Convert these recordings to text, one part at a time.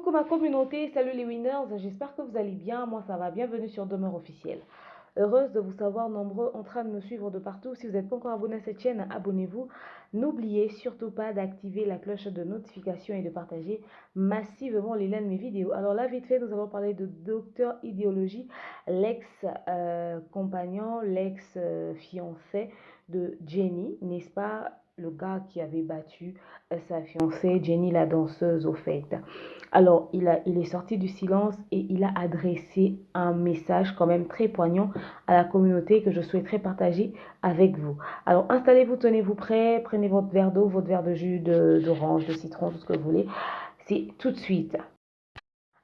coucou ma communauté, salut les winners, j'espère que vous allez bien, moi ça va, bienvenue sur Demeure Officielle. Heureuse de vous savoir nombreux en train de me suivre de partout. Si vous n'êtes pas encore abonné à cette chaîne, abonnez-vous. N'oubliez surtout pas d'activer la cloche de notification et de partager massivement les liens de mes vidéos. Alors là, vite fait, nous allons parler de Docteur Idéologie, l'ex-compagnon, l'ex-fiancé de Jenny, n'est-ce pas? Le gars qui avait battu sa fiancée, Jenny la danseuse au fait. Alors, il est sorti du silence et il a adressé un message quand même très poignant à la communauté que je souhaiterais partager avec vous. Alors, installez-vous, tenez-vous prêts, prenez votre verre d'eau, votre verre de jus d'orange, de citron, tout ce que vous voulez. C'est tout de suite.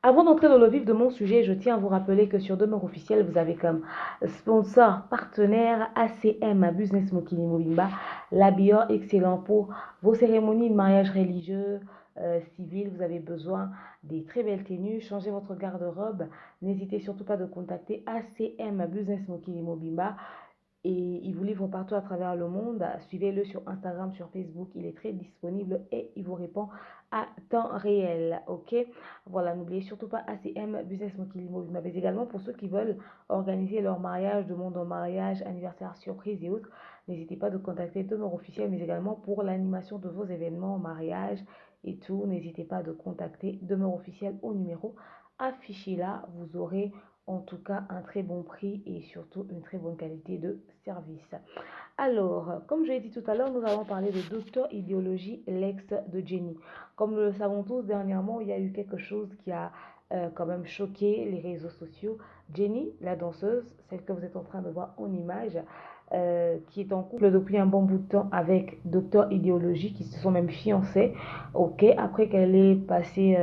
Avant d'entrer dans le vif de mon sujet, je tiens à vous rappeler que sur Demeure Officielle, vous avez comme sponsor partenaire ACM, Business Mokili Mobimba, l'habilleur excellent pour vos cérémonies de mariage religieux, civil. Vous avez besoin des très belles tenues, changez votre garde-robe. N'hésitez surtout pas de contacter ACM, Business Mokili Mobimba. Et il vous livre partout à travers le monde. Suivez-le sur Instagram, sur Facebook. Il est très disponible et il vous répond à temps réel. Ok, voilà, n'oubliez surtout pas ACM Business Mokili Mobile. Mais également pour ceux qui veulent organiser leur mariage, demande en mariage, anniversaire, surprise et autres, n'hésitez pas de contacter Demeure Officielle, mais également pour l'animation de vos événements, mariage et tout. N'hésitez pas de contacter Demeure Officielle au numéro affiché là. Vous aurez en tout cas un très bon prix et surtout une très bonne qualité de service. Alors, comme je l'ai dit tout à l'heure, nous allons parler de Docteur Idéologie, l'ex de Jenny. Comme nous le savons tous, dernièrement, il y a eu quelque chose qui a quand même choqué les réseaux sociaux. Jenny, la danseuse, celle que vous êtes en train de voir en image, qui est en couple depuis un bon bout de temps avec Docteur Idéologie, qui se sont même fiancés, ok, après qu'elle ait passé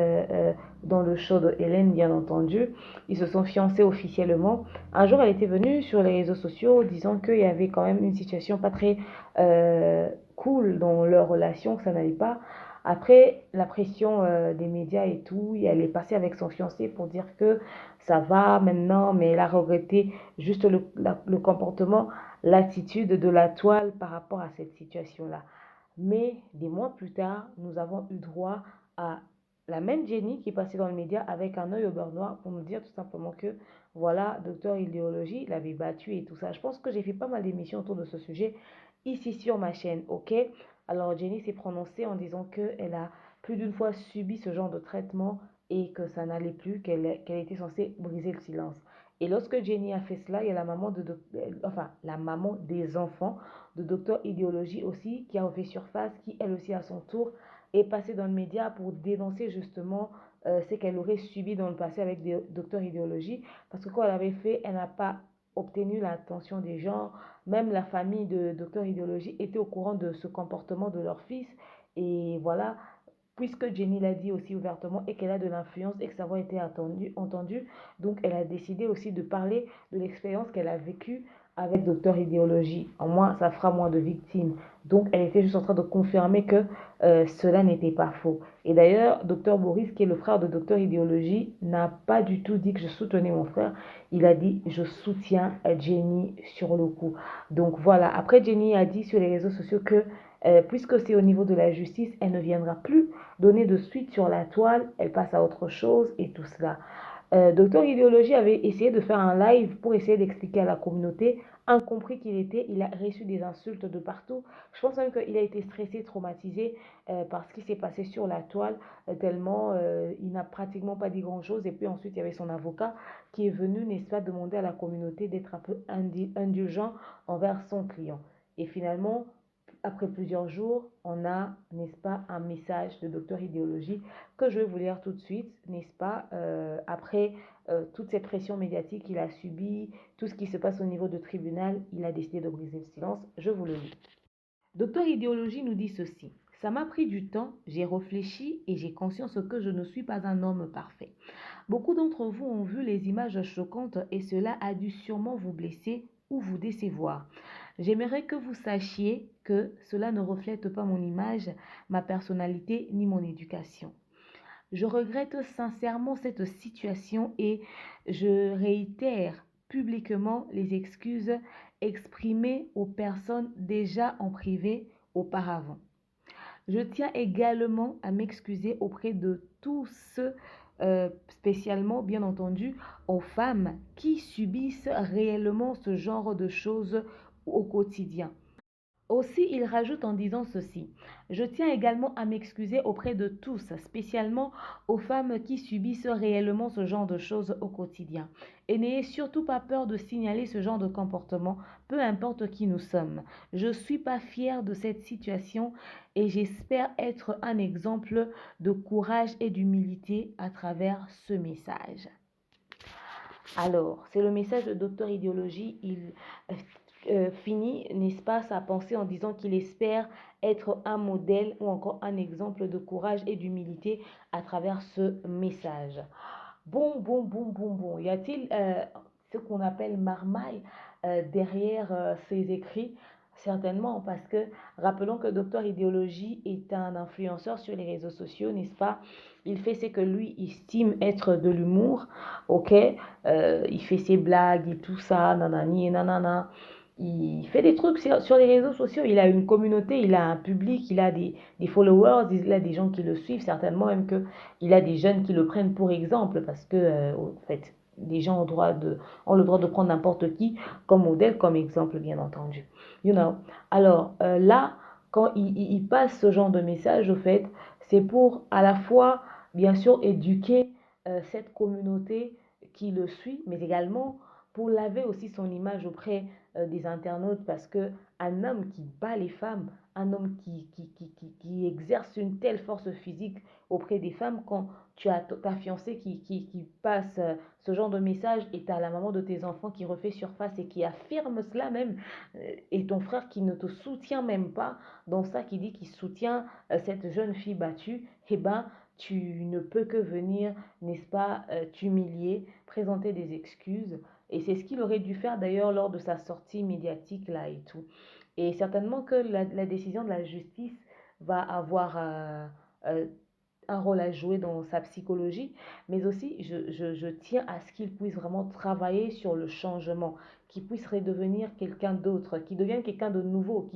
dans le show de Hélène, bien entendu, ils se sont fiancés officiellement. Un jour, elle était venue sur les réseaux sociaux disant qu'il y avait quand même une situation pas très cool dans leur relation, que ça n'allait pas. Après la pression des médias et tout, elle est passée avec son fiancé pour dire que ça va maintenant, mais elle a regretté juste le comportement, l'attitude de la toile par rapport à cette situation-là. Mais des mois plus tard, nous avons eu droit à la même Jenny qui est passée dans les médias avec un œil au beurre noir pour nous dire tout simplement que voilà, Docteur Idéologie l'avait battu et tout ça. Je pense que j'ai fait pas mal d'émissions autour de ce sujet ici sur ma chaîne, ok? Alors Jenny s'est prononcée en disant qu'elle a plus d'une fois subi ce genre de traitement et que ça n'allait plus, qu'elle était censée briser le silence. Et lorsque Jenny a fait cela, il y a la maman enfin la maman des enfants de Docteur Idéologie aussi qui a refait surface, qui elle aussi à son tour est passée dans le média pour dénoncer justement ce qu'elle aurait subi dans le passé avec Docteur Idéologie. Parce que quand elle avait fait, elle n'a pas obtenu l'attention des gens. Même la famille de Docteur Idéologie était au courant de ce comportement de leur fils. Et voilà, puisque Jenny l'a dit aussi ouvertement et qu'elle a de l'influence et que sa voix a été entendue, donc elle a décidé aussi de parler de l'expérience qu'elle a vécue avec Docteur Idéologie. En moins, ça fera moins de victimes. Donc elle était juste en train de confirmer que cela n'était pas faux. Et d'ailleurs, Docteur Boris, qui est le frère de Docteur Idéologie, n'a pas du tout dit que je soutenais mon frère. Il a dit je soutiens Jenny sur le coup. Donc voilà, après Jenny a dit sur les réseaux sociaux que puisque c'est au niveau de la justice, elle ne viendra plus donner de suite sur la toile, elle passe à autre chose et tout cela. Docteur Idéologie avait essayé de faire un live pour essayer d'expliquer à la communauté, incompris qu'il était, il a reçu des insultes de partout. Je pense même qu'il a été stressé, traumatisé par ce qui s'est passé sur la toile, tellement il n'a pratiquement pas dit grand-chose. Et puis ensuite, il y avait son avocat qui est venu, n'est-ce pas, demander à la communauté d'être un peu indulgent envers son client. Et finalement, après plusieurs jours, on a, n'est-ce pas, un message de Docteur Idéologie que je vais vous lire tout de suite, n'est-ce pas, après toute cette pression médiatique qu'il a subie, tout ce qui se passe au niveau du tribunal, il a décidé de briser le silence. Je vous le lis. Docteur Idéologie nous dit ceci. Ça m'a pris du temps, j'ai réfléchi et j'ai conscience que je ne suis pas un homme parfait. Beaucoup d'entre vous ont vu les images choquantes et cela a dû sûrement vous blesser ou vous décevoir. J'aimerais que vous sachiez que cela ne reflète pas mon image, ma personnalité ni mon éducation. Je regrette sincèrement cette situation et je réitère publiquement les excuses exprimées aux personnes déjà en privé auparavant. Je tiens également à m'excuser auprès de tous ceux spécialement, bien entendu, aux femmes qui subissent réellement ce genre de choses au quotidien. Aussi, il rajoute en disant ceci: je tiens également à m'excuser auprès de tous, spécialement aux femmes qui subissent réellement ce genre de choses au quotidien. Et n'ayez surtout pas peur de signaler ce genre de comportement, peu importe qui nous sommes. Je ne suis pas fière de cette situation et j'espère être un exemple de courage et d'humilité à travers ce message. Alors, c'est le message de Docteur Idéologie. Il finit, n'est-ce pas, sa pensée en disant qu'il espère être un modèle ou encore un exemple de courage et d'humilité à travers ce message. Bon. Y a-t-il ce qu'on appelle marmaille derrière ces écrits? Certainement, parce que rappelons que Docteur Idéologie est un influenceur sur les réseaux sociaux, n'est-ce pas? Il fait ce que lui estime être de l'humour, ok? Il fait ses blagues et tout ça, nanani et nanana. Il fait des trucs sur les réseaux sociaux. Il a une communauté, il a un public, il a des followers, il a des gens qui le suivent, certainement même qu'il a des jeunes qui le prennent pour exemple, parce que, en fait, les gens ont le droit de prendre n'importe qui comme modèle, comme exemple, bien entendu. You know. Alors, là, quand il passe ce genre de message, au fait, c'est pour à la fois, bien sûr, éduquer cette communauté qui le suit, mais également pour laver aussi son image auprès des internautes, parce que un homme qui bat les femmes, un homme qui exerce une telle force physique auprès des femmes, quand tu as ta fiancée qui passe ce genre de message et tu as la maman de tes enfants qui refait surface et qui affirme cela même, et ton frère qui ne te soutient même pas dans ça, qui dit qu'il soutient cette jeune fille battue, eh ben, tu ne peux que venir, n'est-ce pas, t'humilier, présenter des excuses. Et c'est ce qu'il aurait dû faire d'ailleurs lors de sa sortie médiatique là et tout. Et certainement que la décision de la justice va avoir euh, un rôle à jouer dans sa psychologie, mais aussi je tiens à ce qu'il puisse vraiment travailler sur le changement, qu'il puisse redevenir quelqu'un d'autre, qu'il devienne quelqu'un de nouveau,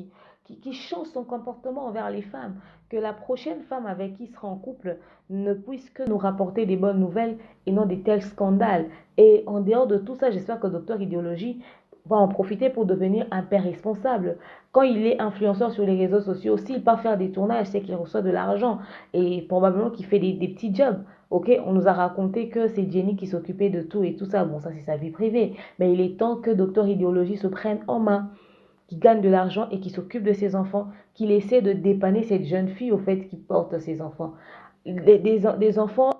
qui change son comportement envers les femmes, que la prochaine femme avec qui il sera en couple ne puisse que nous rapporter des bonnes nouvelles et non des tels scandales. Et en dehors de tout ça, j'espère que Docteur Idéologie va en profiter pour devenir un père responsable. Quand il est influenceur sur les réseaux sociaux, s'il part faire des tournages, c'est qu'il reçoit de l'argent et probablement qu'il fait des petits jobs. Ok, on nous a raconté que c'est Jenny qui s'occupait de tout et tout ça. Bon, ça c'est sa vie privée. Mais il est temps que Docteur Idéologie se prenne en main, qui gagne de l'argent et qui s'occupe de ses enfants, qu'il essaie de dépanner cette jeune fille au fait qui porte ses enfants. Des enfants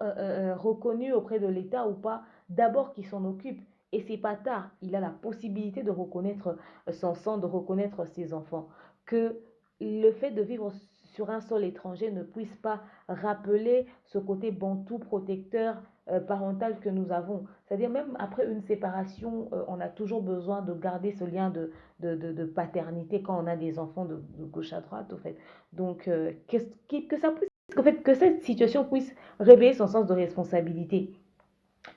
reconnus auprès de l'État ou pas, d'abord qu'il s'en occupe. Et c'est pas tard, il a la possibilité de reconnaître son sang, de reconnaître ses enfants. Que le fait de vivre sur un sol étranger ne puisse pas rappeler ce côté bantou protecteur parental que nous avons. C'est-à-dire même après une séparation, on a toujours besoin de garder ce lien de paternité quand on a des enfants de gauche à droite, au fait. Donc, que ça puisse, en fait, que cette situation puisse réveiller son sens de responsabilité.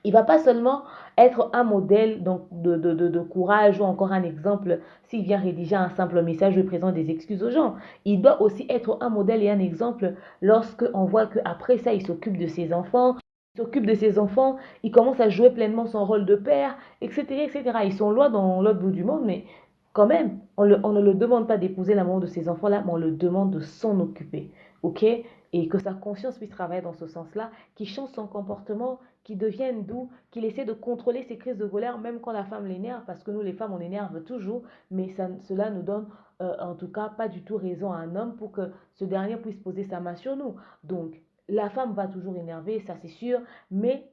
Il ne va pas seulement être un modèle donc, de courage ou encore un exemple s'il vient rédiger un simple message ou présente des excuses aux gens. Il doit aussi être un modèle et un exemple lorsqu'on voit qu'après ça, il s'occupe de ses enfants. Il s'occupe de ses enfants, il commence à jouer pleinement son rôle de père, etc. etc. Ils sont loin dans l'autre bout du monde, mais quand même, on ne le demande pas d'épouser la maman de ses enfants-là, mais on le demande de s'en occuper. Ok? Et que sa conscience puisse travailler dans ce sens-là, qu'il change son comportement, qu'il devienne doux, qu'il essaie de contrôler ses crises de colère, même quand la femme l'énerve, parce que nous, les femmes, on énerve toujours, mais cela nous donne en tout cas pas du tout raison à un homme pour que ce dernier puisse poser sa main sur nous. Donc, la femme va toujours énerver, ça c'est sûr, mais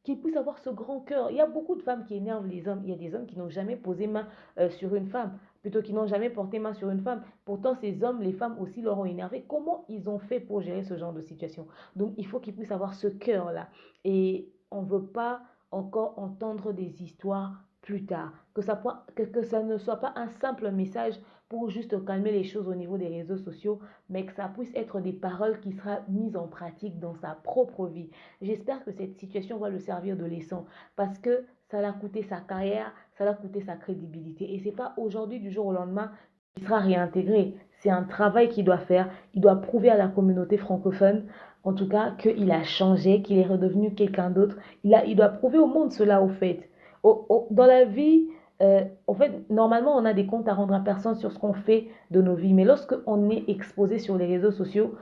qu'il puisse avoir ce grand cœur. Il y a beaucoup de femmes qui énervent les hommes. Il y a des hommes qui n'ont jamais posé main sur une femme, plutôt qui n'ont jamais porté main sur une femme. Pourtant, ces hommes, les femmes aussi leur ont énervé. Comment ils ont fait pour gérer ce genre de situation? Donc, il faut qu'ils puissent avoir ce cœur-là. Et on ne veut pas encore entendre des histoires plus tard. Que ça ne soit pas un simple message pour juste calmer les choses au niveau des réseaux sociaux, mais que ça puisse être des paroles qui seront mises en pratique dans sa propre vie. J'espère que cette situation va le servir de leçon parce que ça l'a coûté sa carrière, ça l'a coûté sa crédibilité. Et ce n'est pas aujourd'hui, du jour au lendemain, qu'il sera réintégré. c'est un travail qu'il doit faire. Il doit prouver à la communauté francophone, en tout cas, qu'il a changé, qu'il est redevenu quelqu'un d'autre. Il doit prouver au monde cela, au fait. Dans la vie, en fait, normalement, on a des comptes à rendre à personne sur ce qu'on fait de nos vies. Mais lorsque on est exposé sur les réseaux sociaux,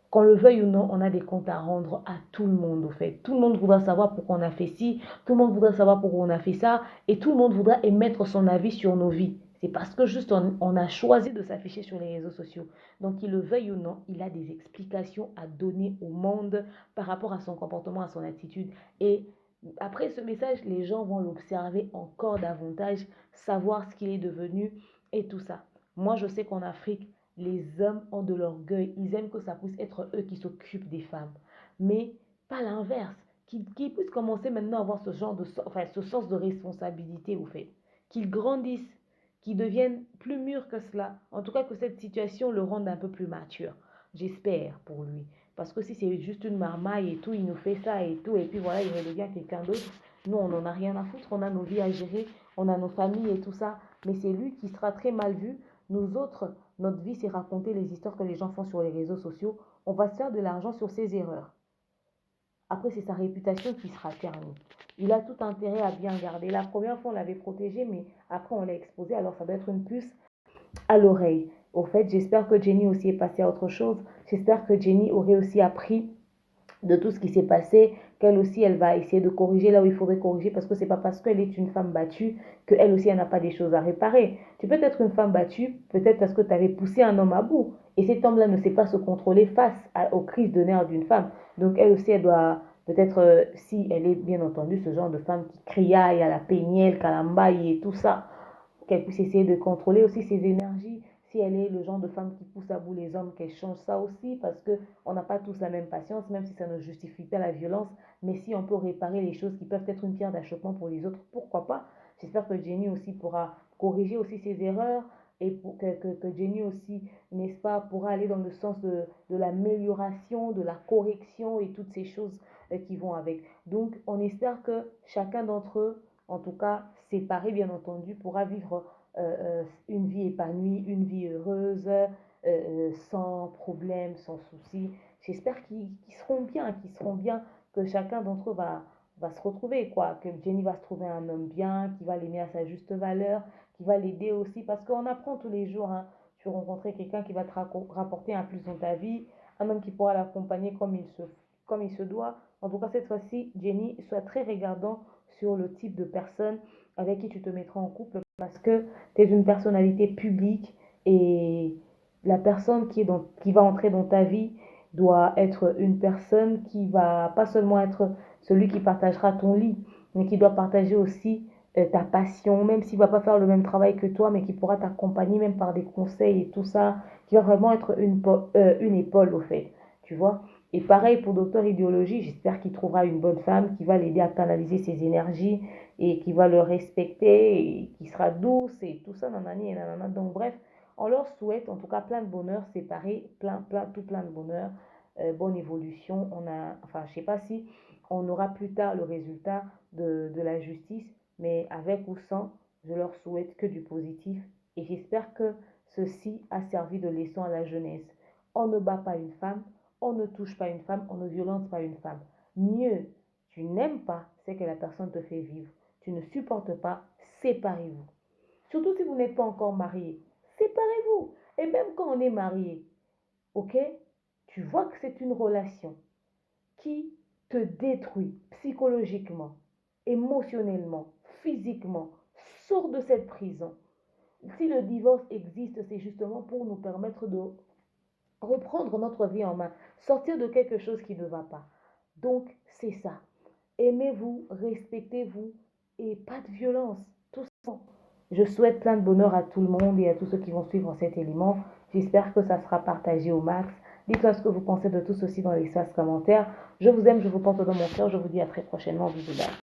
qu'on le veuille ou non, on a des comptes à rendre à tout le monde, au fait. Tout le monde voudra savoir pourquoi on a fait ci, tout le monde voudra savoir pourquoi on a fait ça, et tout le monde voudra émettre son avis sur nos vies. C'est parce que juste on a choisi de s'afficher sur les réseaux sociaux. Donc qu'il le veuille ou non, il a des explications à donner au monde par rapport à son comportement, à son attitude. Et après ce message, les gens vont l'observer encore davantage, savoir ce qu'il est devenu et tout ça. Moi, je sais qu'en Afrique, les hommes ont de l'orgueil. Ils aiment que ça puisse être eux qui s'occupent des femmes. Mais pas l'inverse. Qu'ils puissent commencer maintenant à avoir ce genre de, enfin, ce sens de responsabilité au fait. Qu'ils grandissent, qu'ils deviennent plus mûrs que cela. En tout cas, que cette situation le rende un peu plus mature. J'espère pour lui. Parce que si c'est juste une marmaille et tout, il nous fait ça et tout, et puis voilà, il redevient quelqu'un d'autre. Nous, on n'en a rien à foutre. On a nos vies à gérer, on a nos familles et tout ça. Mais c'est lui qui sera très mal vu. Nous autres, notre vie, c'est raconter les histoires que les gens font sur les réseaux sociaux. On va se faire de l'argent sur ses erreurs. Après, c'est sa réputation qui sera ternie. Il a tout intérêt à bien garder. La première fois, on l'avait protégé, mais après, on l'a exposé. Alors, ça doit être une puce à l'oreille. Au fait, j'espère que Jenny aussi est passée à autre chose. J'espère que Jenny aurait aussi appris de tout ce qui s'est passé, qu'elle aussi, elle va essayer de corriger là où il faudrait corriger, parce que c'est pas parce qu'elle est une femme battue qu'elle aussi, elle n'a pas des choses à réparer. Tu peux être une femme battue, peut-être parce que tu avais poussé un homme à bout, et cet homme-là ne sait pas se contrôler face aux crises de nerfs d'une femme. Donc, elle aussi, elle doit peut-être, si elle est bien entendu ce genre de femme qui criaille à la pénielle, calambaye et tout ça, qu'elle puisse essayer de contrôler aussi ses énergies. Si elle est le genre de femme qui pousse à bout les hommes, qu'elle change ça aussi, parce qu'on n'a pas tous la même patience, même si ça ne justifie pas la violence. Mais si on peut réparer les choses qui peuvent être une pierre d'achoppement pour les autres, pourquoi pas. J'espère que Jenny aussi pourra corriger aussi ses erreurs, et que Jenny aussi, n'est-ce pas, pourra aller dans le sens de l'amélioration, de la correction et toutes ces choses qui vont avec. Donc, on espère que chacun d'entre eux, en tout cas séparé bien entendu, pourra vivre une vie épanouie, une vie heureuse, sans problème, sans souci. J'espère qu'ils seront bien, que chacun d'entre eux va se retrouver, quoi, que Jenny va se trouver un homme bien, qui va l'aimer à sa juste valeur, qui va l'aider aussi, parce qu'on apprend tous les jours, hein. Tu vas rencontrer quelqu'un qui va te rapporter un plus dans ta vie, un homme qui pourra l'accompagner comme il se doit. En tout cas, cette fois-ci, Jenny, sois très regardant sur le type de personne avec qui tu te mettras en couple, parce que tu es une personnalité publique, et la personne qui va entrer dans ta vie doit être une personne qui va pas seulement être celui qui partagera ton lit, mais qui doit partager aussi ta passion, même s'il ne va pas faire le même travail que toi, mais qui pourra t'accompagner même par des conseils et tout ça, qui va vraiment être une épaule au fait, tu vois. Et pareil pour Docteur Idéologie, j'espère qu'il trouvera une bonne femme qui va l'aider à canaliser ses énergies et qui va le respecter et qui sera douce et tout ça, nanani et nanana. Donc bref, on leur souhaite en tout cas plein de bonheur séparé, tout plein de bonheur, bonne évolution. Enfin, je sais pas si on aura plus tard le résultat de la justice, mais avec ou sans, je leur souhaite que du positif, et j'espère que ceci a servi de leçon à la jeunesse. On ne bat pas une femme, on ne touche pas une femme, on ne violente pas une femme. Mieux, tu n'aimes pas ce que la personne te fait vivre. Tu ne supportes pas, séparez-vous. Surtout si vous n'êtes pas encore marié. Séparez-vous. Et même quand on est marié, ok, tu vois que c'est une relation qui te détruit psychologiquement, émotionnellement, physiquement. Sors de cette prison. Si le divorce existe, c'est justement pour nous permettre de reprendre notre vie en main, sortir de quelque chose qui ne va pas. Donc, c'est ça. Aimez-vous, respectez-vous, et pas de violence. Tout ça. Je souhaite plein de bonheur à tout le monde et à tous ceux qui vont suivre cet élément. J'espère que ça sera partagé au max. Dites-moi ce que vous pensez de tout ceci dans les espaces commentaires. Je vous aime, je vous porte dans mon cœur. Je vous dis à très prochainement. Bisous. Bye.